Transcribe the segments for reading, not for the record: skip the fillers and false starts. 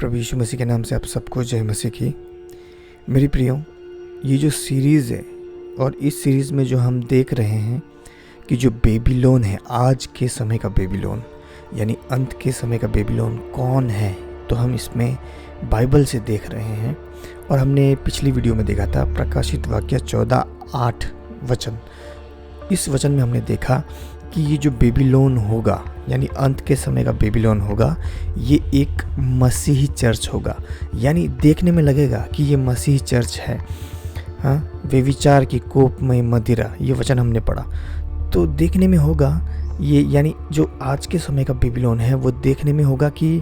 प्रभु यीशु मसीह के नाम से आप सबको जय मसीह की। मेरी प्रियो, ये जो सीरीज़ है और इस सीरीज़ में जो हम देख रहे हैं कि जो बेबीलोन है, आज के समय का बेबीलोन यानी अंत के समय का बेबीलोन कौन है, तो हम इसमें बाइबल से देख रहे हैं। और हमने पिछली वीडियो में देखा था प्रकाशित वाक्य 14:8 वचन। इस वचन में हमने देखा कि ये जो बेबीलोन होगा यानी अंत के समय का बेबीलोन होगा, ये एक मसीही चर्च होगा। यानी देखने में लगेगा कि ये मसीही चर्च है। हाँ, व्यभिचार की कोपमय मदिरा, ये वचन हमने पढ़ा। तो देखने में होगा ये, यानी जो आज के समय का बेबीलोन है वो देखने में होगा कि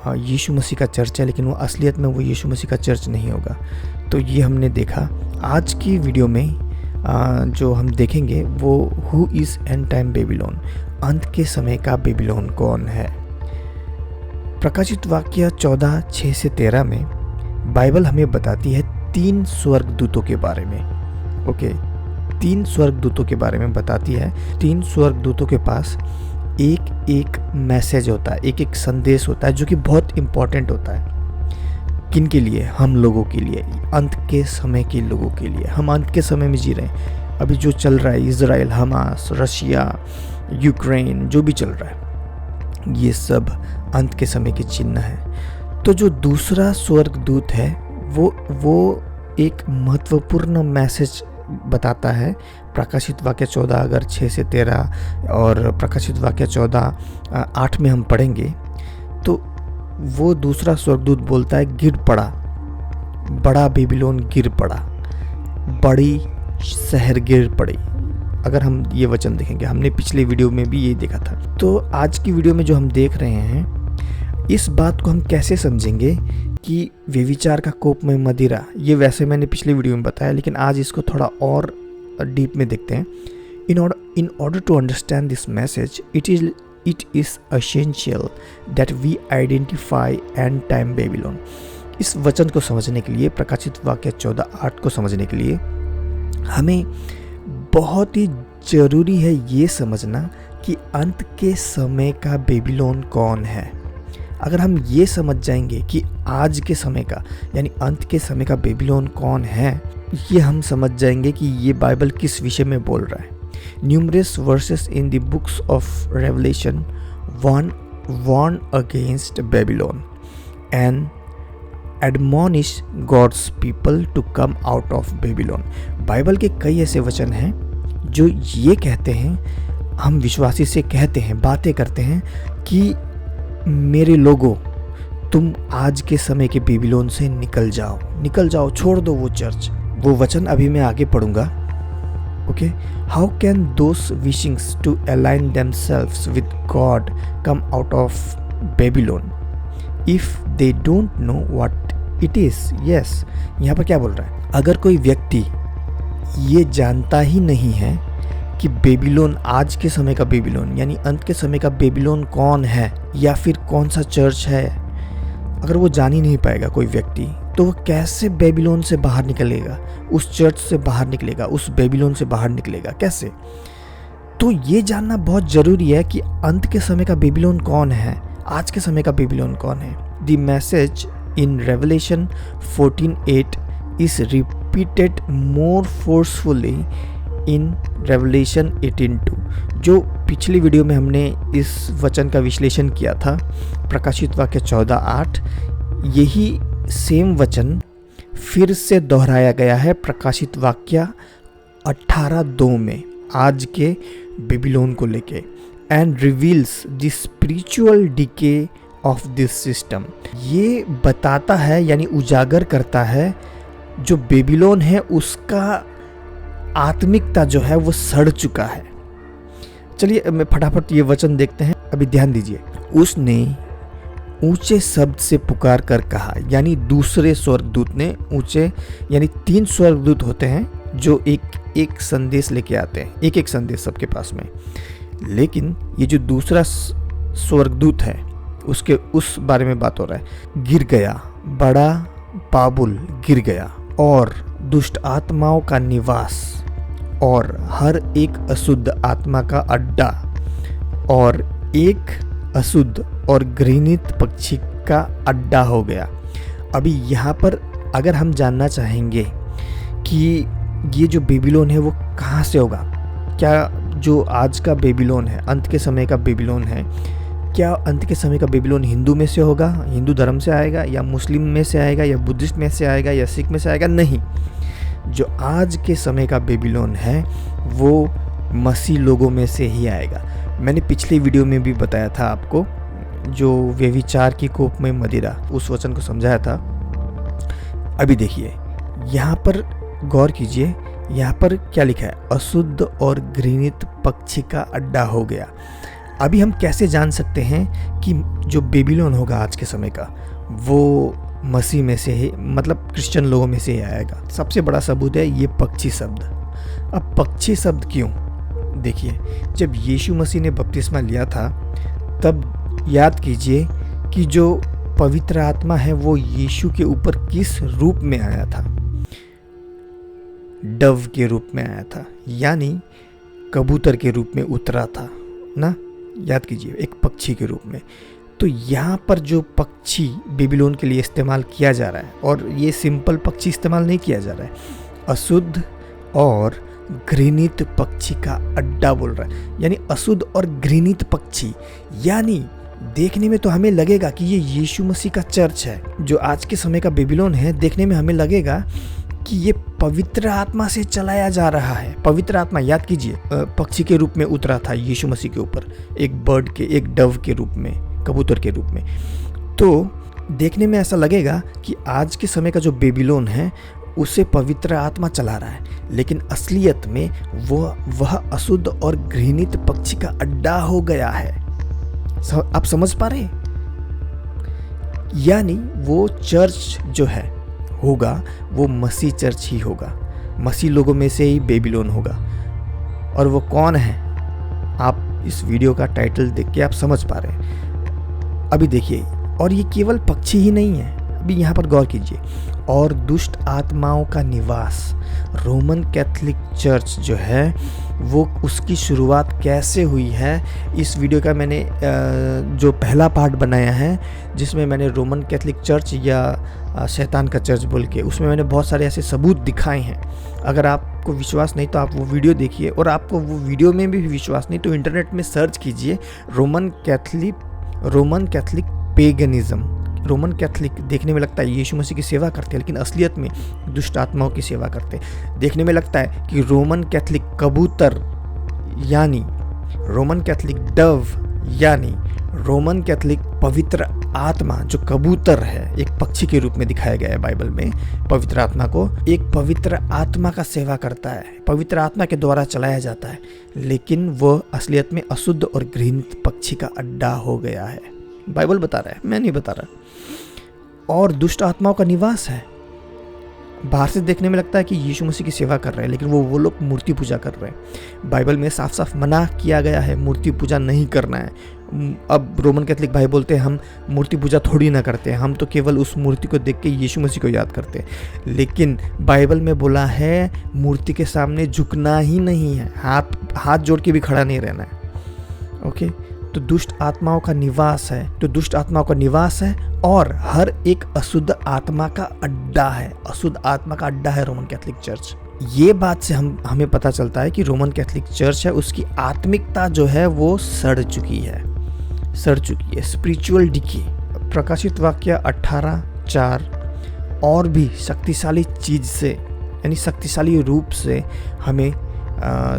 यीशु मसीह का चर्च है, लेकिन वो असलियत में वो यीशु मसीह का चर्च नहीं होगा। तो ये हमने देखा। आज की वीडियो में जो हम देखेंगे वो who is and time Babylon, अंत के समय का बेबीलोन कौन है। प्रकाशित वाक्य 14:6-13 में बाइबल हमें बताती है 3 स्वर्गदूतों के बारे में। ओके, 3 स्वर्गदूतों के बारे में बताती है। 3 स्वर्गदूतों के पास एक एक मैसेज होता है, एक एक संदेश होता है जो कि बहुत इम्पोर्टेंट होता है। किन के लिए? हम लोगों के लिए, अंत के समय के लोगों के लिए। हम अंत के समय में जी रहे हैं। अभी जो चल रहा है, इजराइल, हमास, रशिया, यूक्रेन, जो भी चल रहा है, ये सब अंत के समय के चिन्ह है। तो जो दूसरा स्वर्गदूत है वो एक महत्वपूर्ण मैसेज बताता है। प्रकाशित वाक्य 14 अगर 6-13 और प्रकाशित वाक्य 14:8 में हम पढ़ेंगे तो वो दूसरा स्वर्गदूत बोलता है, गिर पड़ा, बड़ा बेबीलोन गिर पड़ा, बड़ी शहर गिर पड़ी। अगर हम ये वचन देखेंगे, हमने पिछले वीडियो में भी ये देखा था। तो आज की वीडियो में जो हम देख रहे हैं, इस बात को हम कैसे समझेंगे कि व्यभिचार का कोपमय मदिरा, ये वैसे मैंने पिछले वीडियो में बताया, लेकिन आज इसको थोड़ा और डीप में देखते हैं। In order to understand this message, it is essential that we identify end time Babylon. इस वचन को समझने के लिए, प्रकाशित वाक्य 14:8 को समझने के लिए हमें बहुत ही ज़रूरी है ये समझना कि अंत के समय का बेबीलोन कौन है। अगर हम ये समझ जाएंगे कि आज के समय का यानी अंत के समय का बेबीलोन कौन है, ये हम समझ जाएंगे कि ये बाइबल किस विषय में बोल रहा है। Numerous verses in the books of Revelation warn against Babylon and admonish God's people to come out of Babylon. Bible के कई ऐसे वचन हैं जो ये कहते हैं, हम विश्वासी से कहते हैं, बातें करते हैं कि मेरे लोगों, तुम आज के समय के बेबीलोन से निकल जाओ, छोड़ दो वो चर्च। वो वचन अभी मैं आगे पढ़ूंगा। Okay, how can those wishing to align themselves with God come out of Babylon if they don't know what it is? Yes, यहाँ पर क्या बोल रहा है? अगर कोई व्यक्ति ये जानता ही नहीं है कि बेबीलोन, आज के समय का बेबीलोन यानी अंत के समय का बेबीलोन कौन है या फिर कौन सा चर्च है, अगर वो जान ही नहीं पाएगा कोई व्यक्ति, तो वो कैसे बेबीलोन से बाहर निकलेगा, उस चर्च से बाहर निकलेगा, उस बेबीलोन से बाहर निकलेगा कैसे? तो ये जानना बहुत ज़रूरी है कि अंत के समय का बेबीलोन कौन है, आज के समय का बेबीलोन कौन है। The message in revelation 14:8 is repeated more forcefully in revelation 18:2। जो पिछली वीडियो में हमने इस वचन का विश्लेषण किया था, प्रकाशित वाक्य 14:8, यही सेम वचन फिर से दोहराया गया है प्रकाशित वाक्य 18:2 में, आज के बेबीलोन को लेके। And reveals the spiritual decay of this system, ये बताता है यानी उजागर करता है जो बेबीलोन है उसका आत्मिकता जो है वो सड़ चुका है। चलिए मैं फटाफट ये वचन देखते हैं, अभी ध्यान दीजिए। उसने ऊंचे शब्द से पुकार कर कहा, यानी दूसरे स्वर्गदूत ने ऊंचे, यानी 3 स्वर्गदूत होते हैं जो एक संदेश लेके आते हैं, एक संदेश सबके पास में। लेकिन ये जो दूसरा स्वर्गदूत है उसके उस बारे में बात हो रहा है। गिर गया, बड़ा बाबुल गिर गया, और दुष्ट आत्माओं का निवास, और हर एक अशुद्ध आत्मा का अड्डा, और एक अशुद्ध और घृणित पक्षी का अड्डा हो गया। अभी यहाँ पर अगर हम जानना चाहेंगे कि ये जो बेबीलोन है वो कहाँ से होगा, क्या जो आज का बेबीलोन है, अंत के समय का बेबीलोन है, क्या अंत के समय का बेबीलोन हिंदू में से होगा, हिंदू धर्म से आएगा, या मुस्लिम में से आएगा, या बुद्धिस्ट में से आएगा, या सिख में से आएगा? नहीं, जो आज के समय का बेबीलोन है वो मसीह लोगों में से ही आएगा। मैंने पिछले वीडियो में भी बताया था आपको, जो व्यभिचार की कोप में मदिरा, उस वचन को समझाया था। अभी देखिए यहाँ पर गौर कीजिए, यहाँ पर क्या लिखा है, अशुद्ध और घृणित पक्षी का अड्डा हो गया। अभी हम कैसे जान सकते हैं कि जो बेबीलोन होगा आज के समय का वो मसीह में से ही, मतलब क्रिश्चियन लोगों में से ही आएगा? सबसे बड़ा सबूत है ये पक्षी शब्द। अब पक्षी शब्द क्यों? देखिए, जब यीशु मसीह ने बपतिस्मा लिया था तब याद कीजिए कि जो पवित्र आत्मा है वो यीशु के ऊपर किस रूप में आया था? डव के रूप में आया था, यानी कबूतर के रूप में उतरा था ना, याद कीजिए, एक पक्षी के रूप में। तो यहाँ पर जो पक्षी बेबीलोन के लिए इस्तेमाल किया जा रहा है, और ये सिंपल पक्षी इस्तेमाल नहीं किया जा रहा है, अशुद्ध और घृणित पक्षी का अड्डा बोल रहा है। यानी अशुद्ध और घृणित पक्षी, यानी देखने में तो हमें लगेगा कि ये यीशु मसीह का चर्च है। जो आज के समय का बेबीलोन है, देखने में हमें लगेगा कि ये पवित्र आत्मा से चलाया जा रहा है। पवित्र आत्मा, याद कीजिए, पक्षी के रूप में उतरा था यीशु मसीह के ऊपर, एक बर्ड के, एक डव के रूप में, कबूतर के रूप में। तो देखने में ऐसा लगेगा कि आज के समय का जो बेबीलोन है उसे पवित्र आत्मा चला रहा है, लेकिन असलियत में वह अशुद्ध और घृणित पक्षी का अड्डा हो गया है। आप समझ पा रहे हैं? यानी वो चर्च जो है होगा वो मसीह चर्च ही होगा, मसीह लोगों में से ही बेबीलोन होगा। और वो कौन है, आप इस वीडियो का टाइटल देख के आप समझ पा रहे हैं। अभी देखिए, और ये केवल पक्षी ही नहीं है, अभी यहाँ पर गौर कीजिए, और दुष्ट आत्माओं का निवास। रोमन कैथोलिक चर्च जो है वो उसकी शुरुआत कैसे हुई है, इस वीडियो का मैंने जो पहला पार्ट बनाया है, जिसमें मैंने रोमन कैथोलिक चर्च या शैतान का चर्च बोल के, उसमें मैंने बहुत सारे ऐसे सबूत दिखाए हैं। अगर आपको विश्वास नहीं तो आप वो वीडियो देखिए, और आपको वो वीडियो में भी विश्वास नहीं तो इंटरनेट में सर्च कीजिए Roman Catholic paganism. Roman Catholic देखने में लगता है यीशु मसीह की सेवा करते हैं, लेकिन असलियत में दुष्ट आत्माओं की सेवा करते हैं। देखने में लगता है कि रोमन कैथोलिक कबूतर यानी रोमन कैथोलिक डव यानी रोमन कैथोलिक पवित्र आत्मा जो कबूतर है, एक पक्षी के रूप में दिखाया गया है बाइबल में। पवित्र आत्मा को एक पवित्र आत्मा का सेवा करता है, पवित्र आत्मा के द्वारा चलाया जाता है, लेकिन वह असलियत में अशुद्ध और घृणित पक्षी का अड्डा हो गया है। बाइबल बता रहा है, मैं नहीं बता रहा। और दुष्ट आत्माओं का निवास है। बाहर से देखने में लगता है कि यीशु मसीह की सेवा कर रहे हैं, लेकिन वो लोग मूर्ति पूजा कर रहे हैं। बाइबल में साफ साफ मना किया गया है मूर्ति पूजा नहीं करना है। अब रोमन कैथोलिक भाई बोलते हैं हम मूर्ति पूजा थोड़ी ना करते हैं, हम तो केवल उस मूर्ति को देख के यीशु मसीह को याद करते हैं। लेकिन बाइबल में बोला है मूर्ति के सामने झुकना ही नहीं है, हाथ जोड़ के भी खड़ा नहीं रहना है। ओके, तो दुष्ट आत्माओं का निवास है, और हर एक अशुद्ध आत्मा का अड्डा है। अशुद्ध आत्मा का अड्डा है रोमन कैथोलिक चर्च। ये बात से हमें पता चलता है कि रोमन कैथोलिक चर्च है, उसकी आत्मिकता जो है वो सड़ चुकी है। Spiritual decay. प्रकाशित वाक्य 18:4 और भी शक्तिशाली चीज से, यानी शक्तिशाली रूप से हमें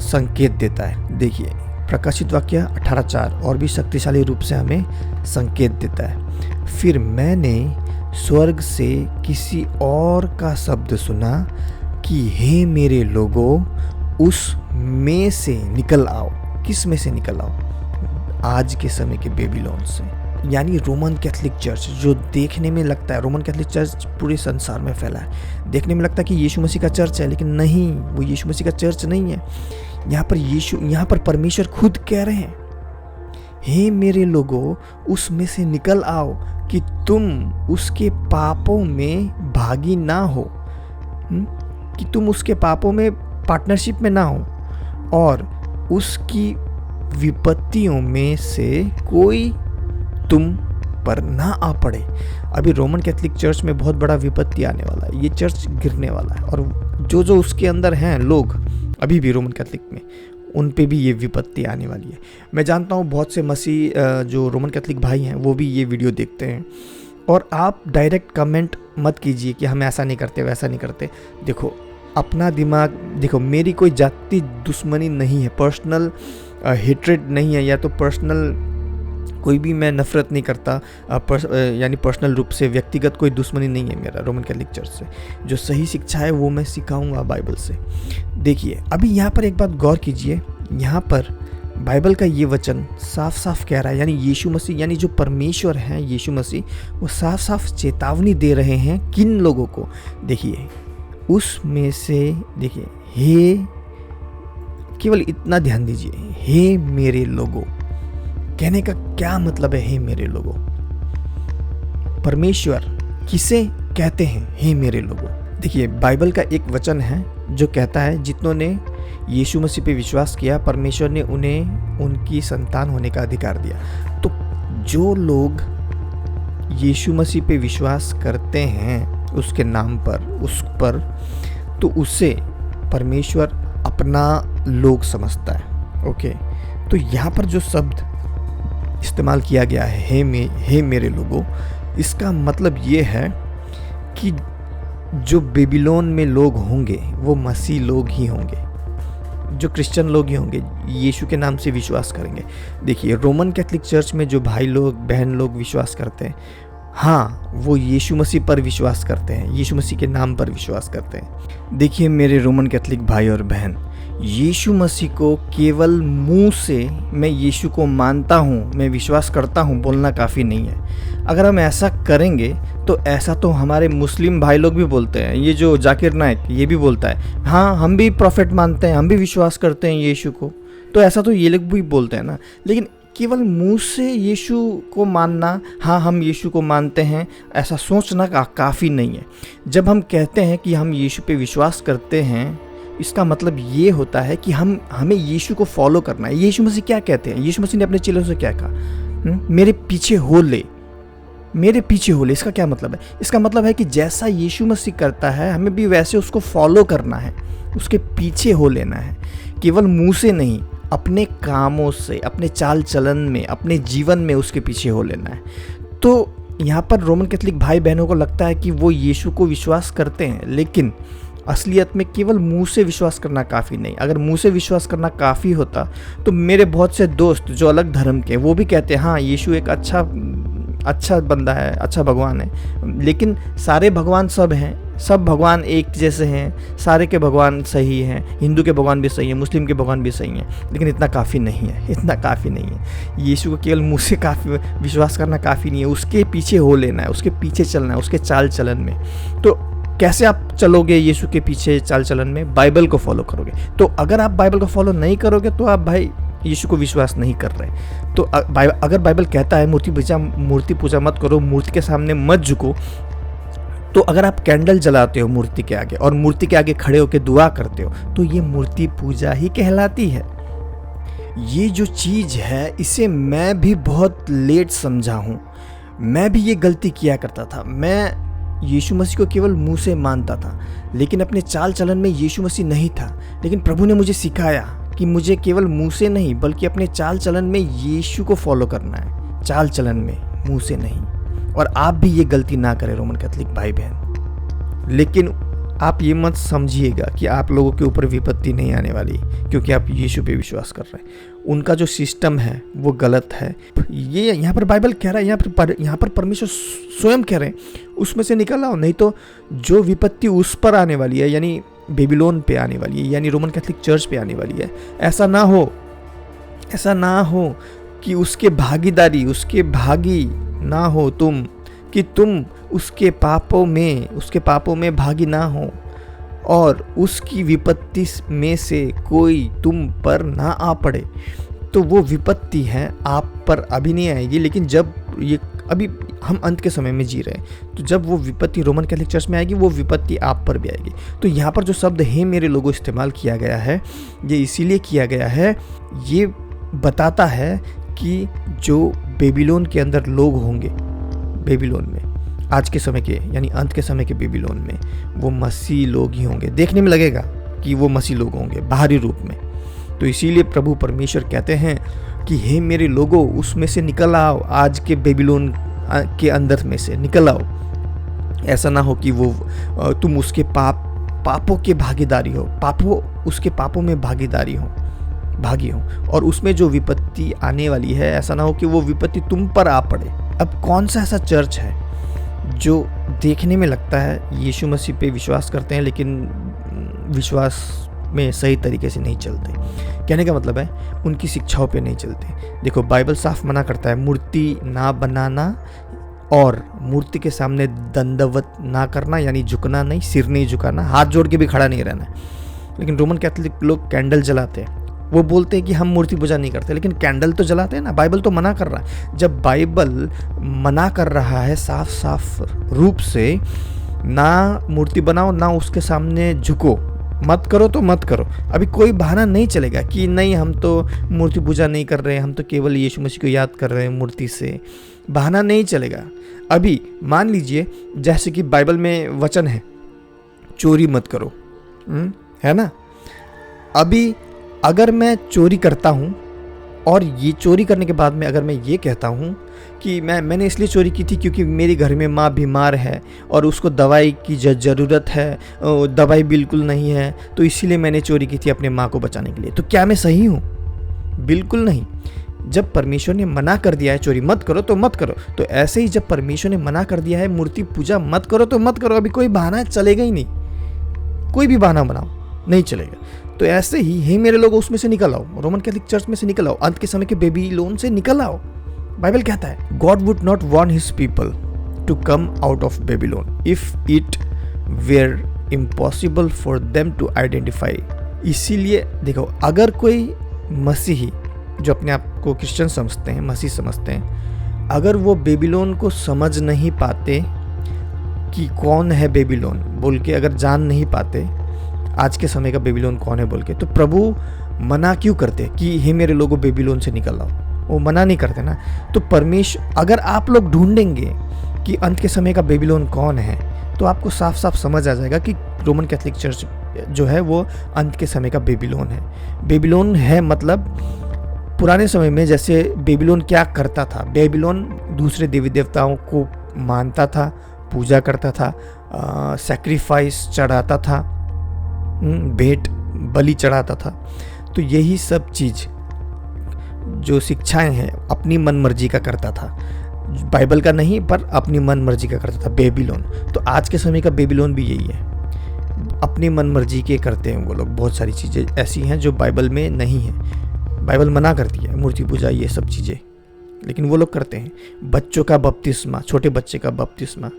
संकेत देता है। देखिए, प्रकाशित वाक्य 18:4 और भी शक्तिशाली रूप से हमें संकेत देता है। फिर मैंने स्वर्ग से किसी और का शब्द सुना कि हे मेरे लोगों, उस में से निकल आओ। किस में से निकल आओ? आज के समय के बेबीलोन से, यानी रोमन कैथोलिक चर्च, जो देखने में लगता है, रोमन कैथोलिक चर्च पूरे संसार में फैला है। देखने में लगता है कि यीशु मसीह का चर्च है, लेकिन नहीं, वो यीशु मसीह का चर्च नहीं है। यहाँ पर परमेश्वर खुद कह रहे हैं, हे मेरे लोगों, उसमें से निकल आओ कि तुम उसके पापों में भागी ना हो, कि तुम उसके पापों में पार्टनरशिप में ना हो, और उसकी विपत्तियों में से कोई तुम पर ना आ पड़े। अभी रोमन कैथोलिक चर्च में बहुत बड़ा विपत्ति आने वाला है, ये चर्च गिरने वाला है, और जो उसके अंदर हैं लोग अभी भी रोमन कैथोलिक में, उन पे भी ये विपत्ति आने वाली है। मैं जानता हूँ बहुत से मसीह जो रोमन कैथोलिक भाई हैं वो भी ये वीडियो देखते हैं, और आप डायरेक्ट कमेंट मत कीजिए कि हम ऐसा नहीं करते वैसा नहीं करते। देखो अपना दिमाग देखो, मेरी कोई जाति दुश्मनी नहीं है, पर्सनल हेट्रेड नहीं है, या तो पर्सनल कोई भी मैं नफ़रत नहीं करता, यानी पर्सनल रूप से व्यक्तिगत कोई दुश्मनी नहीं है मेरा रोमन कैथोलिक चर्च से। जो सही शिक्षा है वो मैं सिखाऊंगा बाइबल से। देखिए अभी यहाँ पर एक बात गौर कीजिए, यहाँ पर बाइबल का ये वचन साफ साफ कह रहा है, यानी यीशु मसीह यानी जो परमेश्वर हैं यीशु मसीह, वो साफ साफ चेतावनी दे रहे हैं किन लोगों को। देखिए उसमें से देखिए, हे, केवल इतना ध्यान दीजिए, हे मेरे लोगों, कहने का क्या मतलब है हे मेरे लोगों? परमेश्वर किसे कहते हैं हे मेरे लोगों? देखिए बाइबल का एक वचन है जो कहता है जितनों ने यीशु मसीह पे विश्वास किया परमेश्वर ने उन्हें उनकी संतान होने का अधिकार दिया। तो जो लोग यीशु मसीह पे विश्वास करते हैं उसके नाम पर, उस पर, तो उसे परमेश्वर अपना लोग समझता है। ओके, तो यहाँ पर जो शब्द इस्तेमाल किया गया है हे मेरे लोगों, इसका मतलब ये है कि जो बेबीलोन में लोग होंगे वो मसीह लोग ही होंगे, जो क्रिश्चियन लोग ही होंगे, यीशु के नाम से विश्वास करेंगे। देखिए रोमन कैथोलिक चर्च में जो भाई लोग बहन लोग विश्वास करते हैं, हाँ वो यीशु मसीह पर विश्वास करते हैं, यीशु मसीह के नाम पर विश्वास करते हैं। देखिए मेरे रोमन कैथोलिक भाई और बहन, यीशु मसीह को केवल मुंह से मैं यीशु को मानता हूँ, मैं विश्वास करता हूँ बोलना काफ़ी नहीं है। अगर हम ऐसा करेंगे तो ऐसा तो हमारे मुस्लिम भाई लोग भी बोलते हैं, ये जो जाकिर नाइक ये भी बोलता है, हाँ हम भी प्रॉफिट मानते हैं, हम भी विश्वास करते हैं यीशु को, तो ऐसा तो ये लोग भी बोलते हैं ना। लेकिन केवल मुंह से यीशु को मानना, हाँ हम यीशु को मानते हैं, ऐसा सोचना काफ़ी नहीं है। जब हम कहते हैं कि हम यीशु पे विश्वास करते हैं, इसका मतलब ये होता है कि हमें यीशु को फॉलो करना है। यीशु मसीह क्या कहते हैं? यीशु मसीह ने अपने चेलों से क्या कहा? मेरे पीछे हो ले, मेरे पीछे हो ले। इसका क्या मतलब है? इसका मतलब है कि जैसा यीशु मसीह करता है हमें भी वैसे उसको फॉलो करना है, उसके पीछे हो लेना है, केवल मुंह से नहीं, अपने कामों से, अपने चाल चलन में, अपने जीवन में उसके पीछे हो लेना है। तो यहाँ पर रोमन कैथोलिक भाई बहनों को लगता है कि वो यीशु को विश्वास करते हैं, लेकिन असलियत में केवल मुंह से विश्वास करना काफ़ी नहीं। अगर मुंह से विश्वास करना काफ़ी होता तो मेरे बहुत से दोस्त जो अलग धर्म के, वो भी कहते हैं हाँ यीशु एक अच्छा बंदा है, अच्छा भगवान है, लेकिन सारे भगवान सब हैं, सब भगवान एक जैसे हैं, सारे के भगवान सही हैं, हिंदू के भगवान भी सही हैं, मुस्लिम के भगवान भी सही हैं, लेकिन इतना काफ़ी नहीं है, इतना काफ़ी नहीं है। यीशु को केवल मुँह से काफ़ी विश्वास करना काफ़ी नहीं है, उसके पीछे हो लेना है, उसके पीछे चलना है, उसके चाल चलन में। तो कैसे आप चलोगे यीशु के पीछे चाल चलन में? बाइबल को फॉलो करोगे। तो अगर आप बाइबल को फॉलो नहीं करोगे तो आप भाई यीशु को विश्वास नहीं कर रहे। तो अगर बाइबल कहता है मूर्ति पूजा मत करो, मूर्ति के सामने मत झुको, तो अगर आप कैंडल जलाते हो मूर्ति के आगे और मूर्ति के आगे खड़े होकर दुआ करते हो तो ये मूर्ति पूजा ही कहलाती है। ये जो चीज़ है इसे मैं भी बहुत लेट समझा हूँ, मैं भी ये गलती किया करता था। मैं यीशु मसीह को केवल मुंह से मानता था, लेकिन अपने चाल चलन में यीशु मसीह नहीं था। लेकिन प्रभु ने मुझे सिखाया कि मुझे केवल मुंह से नहीं बल्कि अपने चाल चलन में यीशु को फॉलो करना है, चाल चलन में, मुंह से नहीं। और आप भी ये गलती ना करें रोमन कैथोलिक भाई बहन। लेकिन आप ये मत समझिएगा कि आप लोगों के ऊपर विपत्ति नहीं आने वाली क्योंकि आप यीशु पे विश्वास कर रहे हैं। उनका जो सिस्टम है वो गलत है। ये यहाँ पर बाइबल कह रहा है, यहाँ पर परमेश्वर स्वयं कह रहे हैं उसमें से निकल आओ, नहीं तो जो विपत्ति उस पर आने वाली है, यानी बेबीलोन पे आने वाली है, यानी रोमन कैथोलिक चर्च पे आने वाली है। ऐसा ना हो कि उसके भागी ना हो तुम, कि तुम उसके पापों में भागी ना हो और उसकी विपत्ति में से कोई तुम पर ना आ पड़े। तो वो विपत्ति है आप पर अभी नहीं आएगी, लेकिन जब ये अभी हम अंत के समय में जी रहे हैं, तो जब वो विपत्ति रोमन कैथोलिक चर्च में आएगी वो विपत्ति आप पर भी आएगी। तो यहाँ पर जो शब्द हे मेरे लोगों इस्तेमाल किया गया है, ये इसीलिए किया गया है, ये बताता है कि जो बेबीलोन के अंदर लोग होंगे बेबीलोन में, आज के समय के यानी अंत के समय के बेबीलोन में वो मसीह लोग ही होंगे। देखने में लगेगा कि वो मसीह लोग होंगे बाहरी रूप में। तो इसीलिए प्रभु परमेश्वर कहते हैं कि हे मेरे लोगों, उसमें से निकल आओ, आज के बेबीलोन के अंदर में से निकल आओ। ऐसा ना हो कि वो तुम उसके पापों के भागीदारी हो, उसके पापों में भागी हो, और उसमें जो विपत्ति आने वाली है, ऐसा ना हो कि वो विपत्ति तुम पर आ पड़े। अब कौन सा ऐसा चर्च है जो देखने में लगता है यीशु मसीह पे विश्वास करते हैं लेकिन विश्वास में सही तरीके से नहीं चलते? कहने का मतलब है उनकी शिक्षाओं पे नहीं चलते। देखो, बाइबल साफ मना करता है मूर्ति ना बनाना और मूर्ति के सामने दंडवत ना करना, यानी झुकना नहीं, सिर नहीं झुकाना, हाथ जोड़ के भी खड़ा नहीं रहना। लेकिन रोमन कैथोलिक लोग कैंडल जलाते हैं, वो बोलते हैं कि हम मूर्ति पूजा नहीं करते, लेकिन कैंडल तो जलाते हैं ना। बाइबल तो मना कर रहा है। जब बाइबल मना कर रहा है साफ साफ रूप से, ना मूर्ति बनाओ, ना उसके सामने झुको, मत करो तो मत करो। अभी कोई बहाना नहीं चलेगा कि नहीं हम तो मूर्ति पूजा नहीं कर रहे हैं, हम तो केवल यीशु मसीह को याद कर रहे हैं मूर्ति से। बहाना नहीं चलेगा। अभी मान लीजिए जैसे कि बाइबल में वचन है चोरी मत करो, है ना। अभी अगर मैं चोरी करता हूँ और ये चोरी करने के बाद में अगर मैं ये कहता हूँ कि मैंने इसलिए चोरी की थी क्योंकि मेरे घर में माँ बीमार है और उसको दवाई की ज़रूरत है, दवाई बिल्कुल नहीं है, तो इसीलिए मैंने चोरी की थी अपने माँ को बचाने के लिए, तो क्या मैं सही हूँ? बिल्कुल नहीं। जब परमेश्वर ने मना कर दिया है चोरी मत करो तो मत करो, तो ऐसे ही जब परमेश्वर ने मना कर दिया है मूर्ति पूजा मत करो तो मत करो। अभी कोई बहाना चलेगा ही नहीं, कोई भी बहाना बनाओ नहीं चलेगा। तो ऐसे ही हे मेरे लोग उसमें से निकल आओ, रोमन कैथोलिक चर्च में से निकल आओ, अंत के समय के बेबीलोन से निकल आओ। बाइबल कहता है God would not want his people to come out of Babylon if it were impossible for them to identify. इसीलिए देखो, अगर कोई मसीही जो अपने आप को क्रिश्चियन समझते हैं, मसीह समझते हैं, अगर वो बेबीलोन को समझ नहीं पाते कि कौन है बेबीलोन बोल के, अगर जान नहीं पाते आज के समय का बेबीलोन कौन है बोल के, तो प्रभु मना क्यों करते कि हे मेरे लोगों बेबीलोन से निकल आओ? वो मना नहीं करते ना। तो परमेश्वर, अगर आप लोग ढूंढेंगे कि अंत के समय का बेबीलोन कौन है, तो आपको साफ साफ समझ आ जाएगा कि रोमन कैथोलिक चर्च जो है वो अंत के समय का बेबीलोन है। बेबीलोन है मतलब पुराने समय में जैसे बेबीलोन क्या करता था, बेबीलोन दूसरे देवी देवताओं को मानता था, पूजा करता था, सैक्रिफाइस चढ़ाता था, भेंट बलि चढ़ाता था। तो यही सब चीज़ जो शिक्षाएं हैं अपनी मन मर्जी का करता था, बाइबल का नहीं पर अपनी मन मर्जी का करता था बेबीलोन। तो आज के समय का बेबीलोन भी यही है, अपनी मन मर्जी के करते हैं वो लोग। बहुत सारी चीज़ें ऐसी हैं जो बाइबल में नहीं है, बाइबल मना करती है मूर्ति पूजा ये सब चीज़ें, लेकिन वो लोग करते हैं। बच्चों का बपतिस्मा, छोटे बच्चे का बपतिस्मा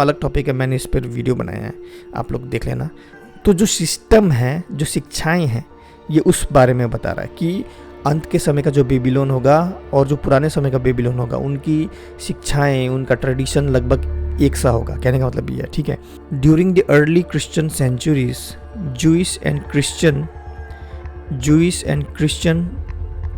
अलग टॉपिक है, मैंने इस पर वीडियो बनाया है, आप लोग देख लेना। तो जो सिस्टम है, जो शिक्षाएं हैं, ये उस बारे में बता रहा है कि अंत के समय का जो बेबीलोन होगा और जो पुराने समय का बेबीलोन होगा, उनकी शिक्षाएं, उनका ट्रेडिशन लगभग एक सा होगा। कहने का मतलब ये है, ठीक है। During the early Christian centuries Jewish and Christian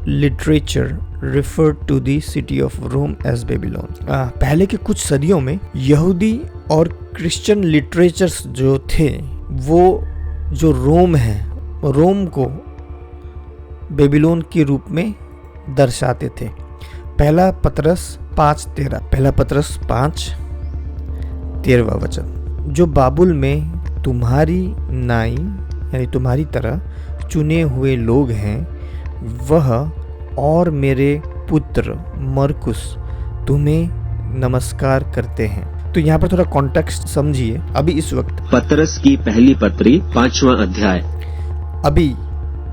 literature referred to the city of Rome as Babylon। पहले के कुछ सदियों में यहूदी और क्रिश्चियन लिटरेचर्स जो थे वो जो रोम है, रोम को बेबीलोन के रूप में दर्शाते थे। पहला पतरस 5:13, पहला पतरस 5:13 वचन, जो बाबुल में तुम्हारी नाई यानी तुम्हारी तरह चुने हुए लोग हैं, वह और मेरे पुत्र मरकुस तुम्हें नमस्कार करते हैं। तो यहाँ पर थोड़ा कॉन्टेक्स्ट समझिए। अभी इस वक्त पतरस की पहली पत्री 5वां अध्याय। अभी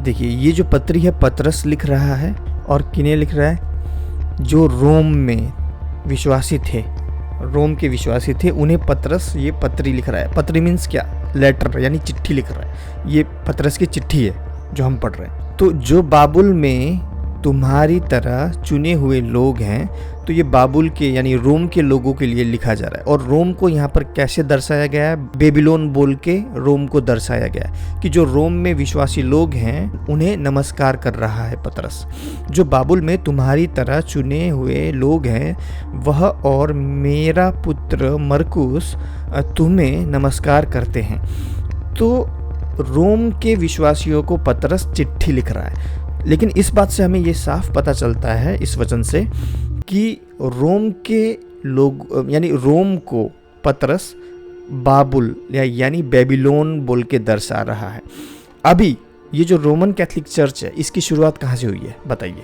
देखिए, ये जो पत्री है पतरस लिख रहा है, और किन्हें लिख रहा है? जो रोम में विश्वासी थे, रोम के विश्वासी थे, उन्हें पतरस ये पत्री लिख रहा है। पत्री मीन्स क्या? लेटर, यानी चिट्ठी लिख रहा है। ये पतरस की चिट्ठी है जो हम पढ़ रहे हैं। तो जो बाबुल में तुम्हारी तरह चुने हुए लोग हैं, तो ये बाबुल के यानी रोम के लोगों के लिए लिखा जा रहा है। और रोम को यहाँ पर कैसे दर्शाया गया है? बेबीलोन बोल के रोम को दर्शाया गया है कि जो रोम में विश्वासी लोग हैं उन्हें नमस्कार कर रहा है पतरस। जो बाबुल में तुम्हारी तरह चुने हुए लोग हैं वह और मेरा पुत्र मरकुस तुम्हें नमस्कार करते हैं। तो रोम के विश्वासियों को पतरस चिट्ठी लिख रहा है। लेकिन इस बात से हमें ये साफ पता चलता है इस वचन से कि रोम के लोग यानी रोम को पतरस बाबुल यानी बेबीलोन बोल के दर्शा रहा है। अभी ये जो रोमन कैथोलिक चर्च है इसकी शुरुआत कहाँ से हुई है बताइए?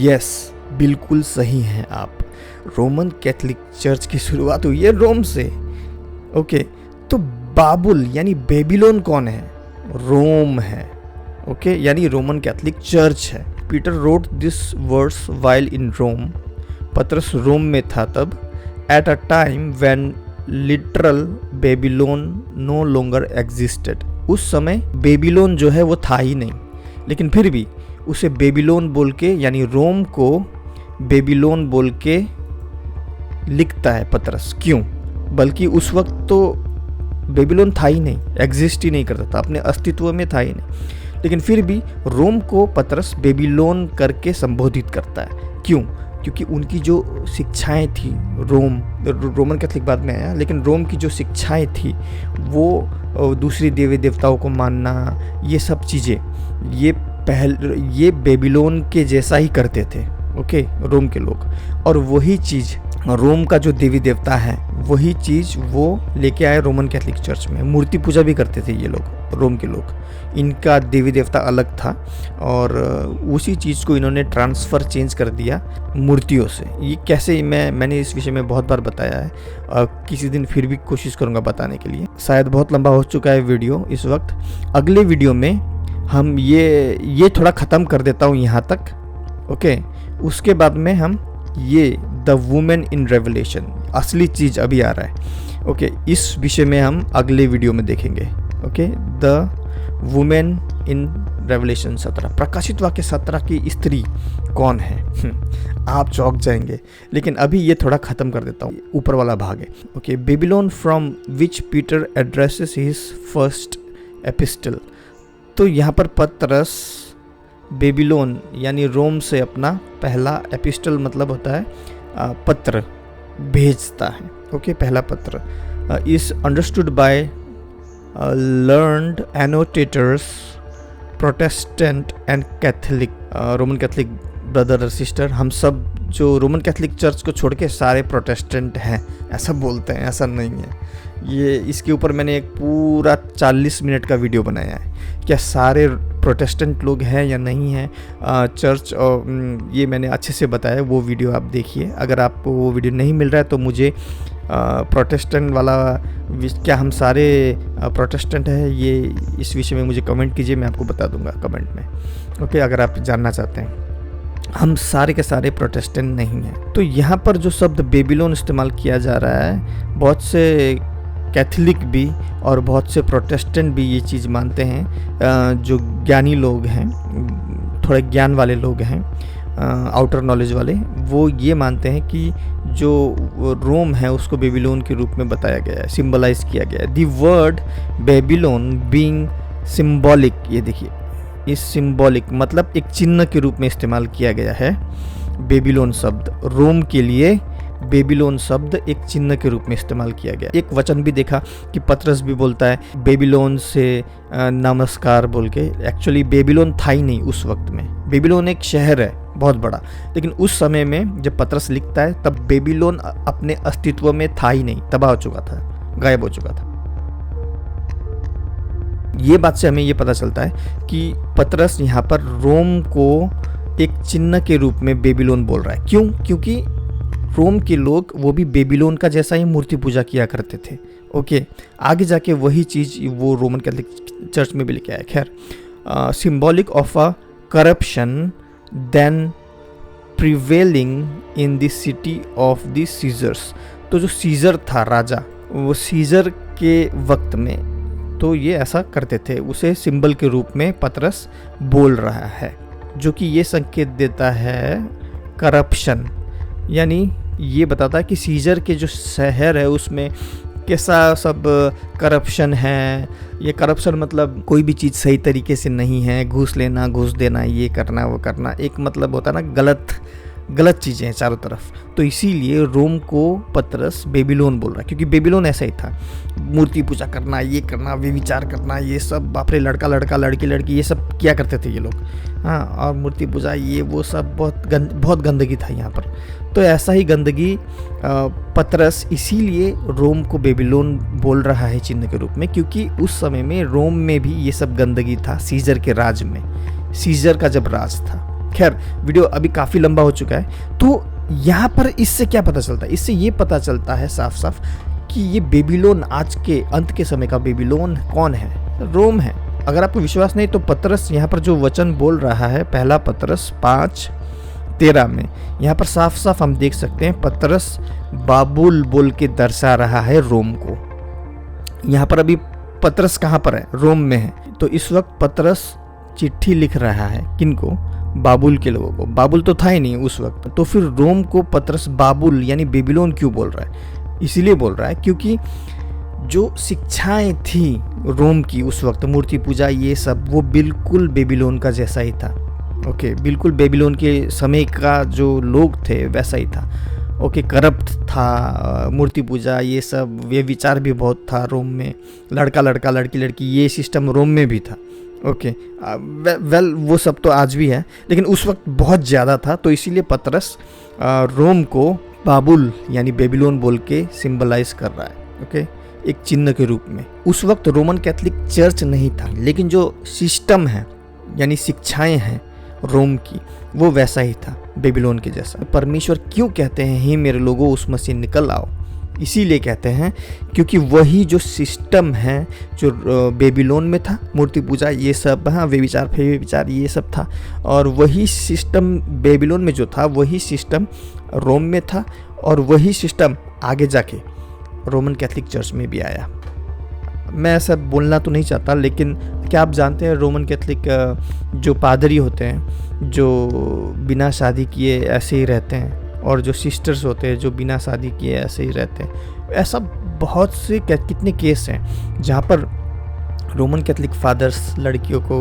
यस, बिल्कुल सही हैं आप। रोमन कैथोलिक चर्च की शुरुआत हुई है रोम से। ओके, तो बाबुल यानी बेबीलोन कौन है? रोम है। ओके, यानी रोमन कैथोलिक चर्च है। Peter wrote this verse while in Rome. पतरस रोम में था तब, at a time when literal Babylon no longer existed. उस समय बेबीलोन जो है वो था ही नहीं, लेकिन फिर भी उसे बेबीलोन बोल के यानी रोम को बेबीलोन बोल के लिखता है पतरस। क्यों? बल्कि उस वक्त तो बेबीलोन था ही नहीं, एग्जिस्ट ही नहीं करता था, अपने अस्तित्व में था ही नहीं, लेकिन फिर भी रोम को पतरस बेबीलोन करके संबोधित करता है। क्यों? क्योंकि उनकी जो शिक्षाएं थी रोमन कैथोलिक बाद में आया, लेकिन रोम की जो शिक्षाएं थी वो दूसरी देवी देवताओं को मानना, ये सब चीज़ें ये बेबीलोन के जैसा ही करते थे। ओके, रोम के लोग, और वही चीज़ रोम का जो देवी देवता है वही चीज़ वो लेके आए रोमन कैथोलिक चर्च में। मूर्ति पूजा भी करते थे ये लोग, रोम के लोग। इनका देवी देवता अलग था और उसी चीज़ को इन्होंने ट्रांसफ़र चेंज कर दिया मूर्तियों से। ये कैसे, मैंने इस विषय में बहुत बार बताया है, किसी दिन फिर भी कोशिश करूँगा बताने के लिए। शायद बहुत लंबा हो चुका है वीडियो इस वक्त। अगले वीडियो में हम ये थोड़ा ख़त्म कर देता हूँ यहाँ तक। ओके, उसके बाद में हम ये द वुमेन इन रेवलेशन, असली चीज़ अभी आ रहा है। ओके, इस विषय में हम अगले वीडियो में देखेंगे। Okay, the women in revelation 17, प्रकाशित वाक्य 17 की स्त्री कौन है? आप चौंक जाएंगे, लेकिन अभी ये थोड़ा ख़त्म कर देता हूँ, ऊपर वाला भाग है। Okay, Babylon from which Peter addresses his first epistle. तो यहाँ पर पतरस बेबीलोन यानी रोम से अपना पहला एपिस्टल मतलब होता है पत्र भेजता है। ओके, पहला पत्र is understood by learned annotators Protestant and Catholic. Roman Catholic brother और सिस्टर, हम सब जो रोमन कैथोलिक चर्च को छोड़ के सारे प्रोटेस्टेंट हैं ऐसा बोलते हैं, ऐसा नहीं है। ये इसके ऊपर मैंने एक पूरा 40 मिनट का वीडियो बनाया है, क्या सारे प्रोटेस्टेंट लोग हैं या नहीं हैं चर्च, और ये मैंने अच्छे से बताया। वो वीडियो आप देखिए। अगर आपको वो वीडियो नहीं मिल रहा है तो मुझे प्रोटेस्टेंट वाला, क्या हम सारे प्रोटेस्टेंट हैं, ये इस विषय में मुझे कमेंट कीजिए, मैं आपको बता दूंगा कमेंट में। ओके, अगर आप जानना चाहते हैं। हम सारे के सारे प्रोटेस्टेंट नहीं हैं। तो यहाँ पर जो शब्द बेबीलोन इस्तेमाल किया जा रहा है, बहुत से कैथोलिक भी और बहुत से प्रोटेस्टेंट भी ये चीज़ मानते हैं। जो ज्ञानी लोग हैं, थोड़े ज्ञान वाले लोग हैं, आउटर नॉलेज वाले, वो ये मानते हैं कि जो रोम है उसको बेबीलोन के रूप में बताया गया है, सिंबलाइज किया गया है। The word Babylon being symbolic, ये देखिए, इस सिंबॉलिक मतलब एक चिन्ह के रूप में इस्तेमाल किया गया है। बेबीलोन शब्द रोम के लिए, बेबीलोन शब्द एक चिन्ह के रूप में इस्तेमाल किया गया। एक वचन भी देखा कि पतरस भी बोलता है बेबीलोन से नमस्कार बोल के। एक्चुअली बेबीलोन था ही नहीं उस वक्त में। बेबीलोन एक शहर है बहुत बड़ा, लेकिन उस समय में जब पतरस लिखता है तब बेबीलोन अपने अस्तित्व में था ही नहीं, तबाह हो चुका था, गायब हो चुका था। ये बात से हमें ये पता चलता है कि पतरस यहाँ पर रोम को एक चिन्ह के रूप में बेबीलोन बोल रहा है। क्यों? क्योंकि रोम के लोग वो भी बेबीलोन का जैसा ही मूर्ति पूजा किया करते थे। ओके, आगे जाके वही चीज़ वो रोमन कैथोलिक चर्च में भी लेके आया। खैर, symbolic of a corruption then prevailing in the city of the Caesars. तो जो सीजर था राजा, वो सीजर के वक्त में तो ये ऐसा करते थे, उसे सिंबल के रूप में पतरस बोल रहा है। जो कि ये संकेत देता है करप्शन, यानी ये बताता है कि सीजर के जो शहर है उसमें कैसा सब करप्शन है। ये करप्शन मतलब कोई भी चीज़ सही तरीके से नहीं है, घूस लेना, घूस देना, ये करना, वो करना, एक मतलब होता है ना गलत चीज़ें हैं चारों तरफ। तो इसीलिए रोम को पतरस बेबीलोन बोल रहा है, क्योंकि बेबीलोन ऐसा ही था। मूर्ति पूजा करना, ये करना, व्यभिचार करना, ये सब बाप रे, लड़का लड़की ये सब किया करते थे ये लोग। हाँ, और मूर्ति पूजा ये वो सब बहुत गंदगी था यहाँ पर। तो ऐसा ही गंदगी पतरस इसीलिए रोम को बेबीलोन बोल रहा है चिन्ह के रूप में, क्योंकि उस समय में रोम में भी ये सब गंदगी था, सीजर के राज में, सीजर का जब राज था। खैर, वीडियो अभी काफ़ी लंबा हो चुका है। तो यहाँ पर इससे क्या पता चलता है? इससे ये पता चलता है साफ साफ कि ये बेबीलोन, आज के अंत के समय का बेबीलोन कौन है? रोम है। अगर आपको विश्वास नहीं तो पतरस यहाँ पर जो वचन बोल रहा है, पहला पतरस 5:13 में, यहाँ पर साफ साफ हम देख सकते हैं पतरस बाबुल बोल के दर्शा रहा है रोम को। यहाँ पर अभी पतरस कहाँ पर है? रोम में है। तो इस वक्त पतरस चिट्ठी लिख रहा है किनको? बाबुल के लोगों को। बाबुल तो था ही नहीं उस वक्त, तो फिर रोम को पतरस बाबुल यानी बेबीलोन क्यों बोल रहा है? इसीलिए बोल रहा है क्योंकि जो शिक्षाएं थी रोम की उस वक्त, मूर्ति पूजा ये सब, वो बिल्कुल बेबीलोन का जैसा ही था। ओके, बिल्कुल बेबीलोन के समय का जो लोग थे वैसा ही था। ओके, करप्ट था, मूर्ति पूजा ये सब, ये विचार भी बहुत था रोम में, लड़का लड़की ये सिस्टम रोम में भी था। ओके, वेल वो सब तो आज भी है, लेकिन उस वक्त बहुत ज़्यादा था। तो इसीलिए पतरस रोम को बाबुल यानी बेबीलोन बोल के सिंबलाइज कर रहा है। ओके, एक चिन्ह के रूप में। उस वक्त रोमन कैथोलिक चर्च नहीं था, लेकिन जो सिस्टम है यानी शिक्षाएं हैं रोम की, वो वैसा ही था, बेबीलोन के जैसा। परमेश्वर क्यों कहते हैं हे मेरे लोगों उस में से निकल आओ? इसीलिए कहते हैं क्योंकि वही जो सिस्टम है जो बेबीलोन में था, मूर्ति पूजा ये सब, हाँ, व्यभिचार ये सब था, और वही सिस्टम बेबीलोन में जो था वही सिस्टम रोम में था, और वही सिस्टम आगे जाके रोमन कैथोलिक चर्च में भी आया। मैं ऐसा बोलना तो नहीं चाहता, लेकिन क्या आप जानते हैं रोमन कैथोलिक जो पादरी होते हैं जो बिना शादी किए ऐसे ही रहते हैं, और जो सिस्टर्स होते हैं जो बिना शादी किए ऐसे ही रहते हैं। ऐसा बहुत से कितने केस हैं जहाँ पर रोमन कैथोलिक फादर्स लड़कियों को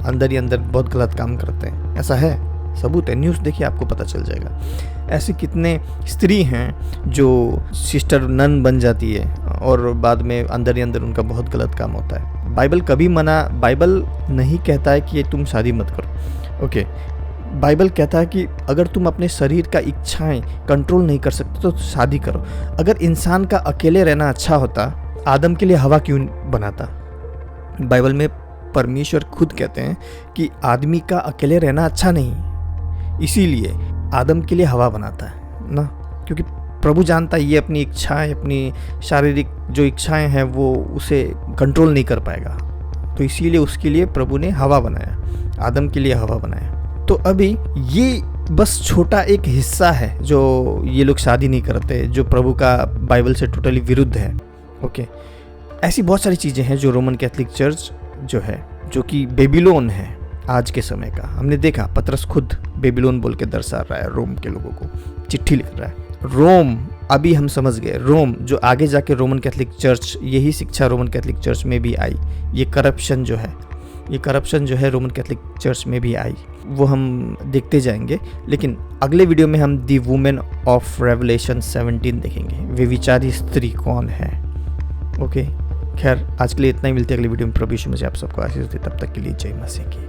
अंदर ही अंदर बहुत गलत काम करते हैं। ऐसा है, सबूत है, न्यूज़ देखिए आपको पता चल जाएगा। ऐसे कितने स्त्री हैं जो सिस्टर नन बन जाती है और बाद में अंदर ही अंदर उनका बहुत गलत काम होता है। बाइबल नहीं कहता है कि तुम शादी मत करो। ओके, बाइबल कहता है कि अगर तुम अपने शरीर का इच्छाएं कंट्रोल नहीं कर सकते तो शादी करो। अगर इंसान का अकेले रहना अच्छा होता, आदम के लिए हवा क्यों बनाता? बाइबल में परमेश्वर खुद कहते हैं कि आदमी का अकेले रहना अच्छा नहीं, इसीलिए आदम के लिए हवा बनाता है ना, क्योंकि प्रभु जानता है ये अपनी इच्छाएं, अपनी शारीरिक जो इच्छाएं हैं वो उसे कंट्रोल नहीं कर पाएगा, तो इसीलिए उसके लिए प्रभु ने हवा बनाया, आदम के लिए हवा बनाया। तो अभी ये बस छोटा एक हिस्सा है जो ये लोग शादी नहीं करते, जो प्रभु का बाइबल से टोटली विरुद्ध है। ओके, ऐसी बहुत सारी चीज़ें हैं जो रोमन कैथोलिक चर्च जो है, जो कि बेबीलोन है आज के समय का। हमने देखा पतरस खुद बेबीलोन बोल के दर्शा रहा है, रोम के लोगों को चिट्ठी लिख रहा है। रोम, अभी हम समझ गए, रोम जो आगे जाके रोमन कैथोलिक चर्च, यही शिक्षा रोमन कैथोलिक चर्च में भी आई। ये करप्शन जो है रोमन कैथोलिक चर्च में भी आई, वो हम देखते जाएंगे। लेकिन अगले वीडियो में हम दी वुमेन ऑफ रेवलेशन 17 देखेंगे, व्यभिचारी स्त्री कौन है। ओके, खैर आज के लिए इतना ही, मिलते हैं अगले वीडियो में। प्रभु यीशु मसीह आप सबको आशीष दे, तब तक के लिए जय मसीह की।